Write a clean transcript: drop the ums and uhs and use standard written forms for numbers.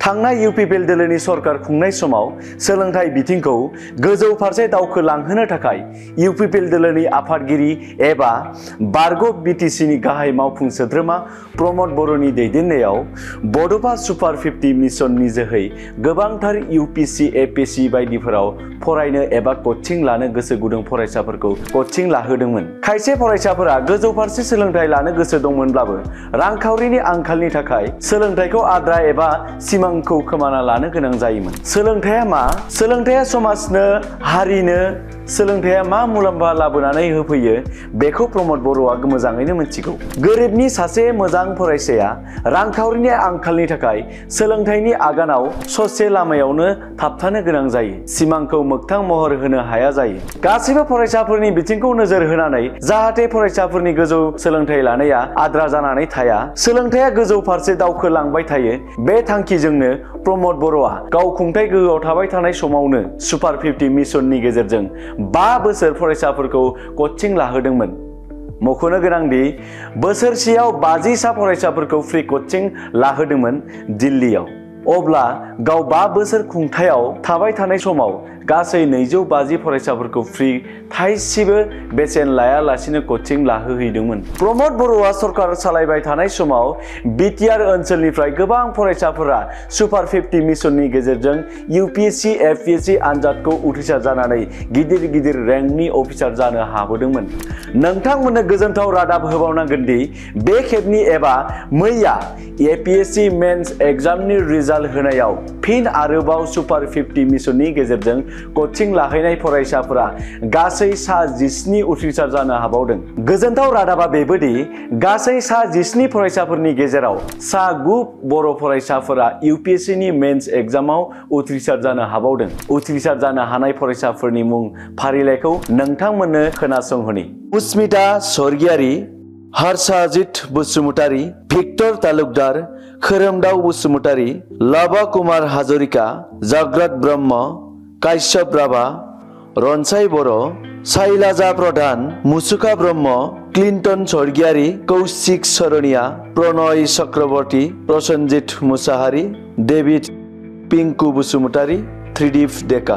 थांनाय इउपिपिएल दोलोनि सरकार खुंनाय समाव सोलोंथाइ बिथिंखौ गोजौ फारसे दावखोलांहोनो थाखाय इउपिपिएल दोलोनि आफादगिरि एबा बारग' बिटिसिनि गाहाय मावफुं सोद्रोमा प्रमद बर'नि दैदेननायाव बड'फा सुपार 50 मिशननि जोहै गोबांथार इउपिएससि एपिएससि बायदिफोराव फरायनो एबा कचिं लानो गोसो गुदुं फरायसाफोरखौ कचिं लाहोदोंमोन। खायसे फरायसाफोरा गोजौ फारसे सोलोंथाइ लानो गोसो दंमोनब्लाबो रांखावरिनि आंखालनि थाखाय सोलोंथाइखौ आद्रा एबा सिमांखौ खोमाना लानो गोनां जायोमोन। सोलोंथाइया मा? सोलोंथाइया समाजनो हारिनो सोलोंथाइया मा मुलाम्फा लाबोनानै होफैयो बेखौ प्रमद बर'आ मोजाङैनो मिथिगौ। गोरिबनि सासे मोजां फरायसाया रांखावरिनि आंखालनि थाखाय सोलोंथाइनि आगानाव ससे लामायावनो थाबथानो गोनां जायो। सिमांखौ मोगथां महर होनो हाया जायो। गासैबो फरायसाफोरनि बिथिंखौ नोजोर होनानै जाहाथे फरायसाफोरनि गोजौ सोलोंथाइ लानाया आद्रा जानानै थाया, सोलोंथाइया गोजौ फारसे दावखोलांबाय थायो, बे थांखिजोंनो प्रमद बर'आ गाव खुंथाइ गोहोआव थाबाय थानाय समावनो सुपार 50 मिशननि गेजेरजों 5 बोसोर फरायसाफोरखौ कचिं लाहोदोंमोन। मख'नो गोनांदि बोसोरसेयाव 50 सा फरायसाफोरखौ फ्रि कचिं लाहोदोंमोन दिल्लीयाव। अब्ला गाव 5 बोसोर खुंथायाव थाबाय थानाय समाव गासै 250 फरायसाफोरखौ फ्रि थाइसेबो बेसेन लायालासिनो कचिं लाहोहैदोंमोन। प्रमद बर'आ सरकार सालायबाय थानाय समाव बिटिआर ओनसोलनिफ्राय गोबां फरायसाफोरा सुपार 50 मिशननि गेजेरजों इउपिएससि एपिएससि आनजादखौ उथ्रिसार जानानै गिदिर गिदिर रेंकनि अफिसार जानो हाबोदोंमोन। नोंथांमोननो गोजोनथाव रादाब होबावनांगोन दि बे खेबनि एबा मैया एपिएससि मेन्स एग्जामनि रिजाल्ट होनायाव फिन आरोबाव सुपार 50 मिशननि गेजेरजों कचिं लाहैनाय फरायसाफोरा गासै सा 17 उथ्रिसार जानो हाबावदों। गोजोनथाव रादाबा बेबोदि गासै सा 17 फरायसाफोरनि गेजेराव सा 9 बर' फरायसाफोरा इउपिएससिनि मेन्स एग्जामाव उथ्रिसार जानो हाबावदों। उथ्रिसार जानो हानाय फरायसाफोरनि मुं फारिलाइखौ नोंथांमोननो खोनासंहोनि। उसमिता स्वर्गियारि, हर्षजित बसुमतारी, भिक्टर तालुकदार, खोरोमदाव बसुमतारी, लवा कुमार हाजरिका, जाग्रत ब्रह्म, काश्यप राभा, रनसाई बर', साइलाजा प्रधान, मुसुखा ब्रह्म, क्लिन्टन स्वर्गियारि, कौशिक सरनिया, प्रणय चक्रवर्ती, प्रसन्जित मुसाहारि, डेभिड पिंकु बसुमतारी, त्रिदीप डेका।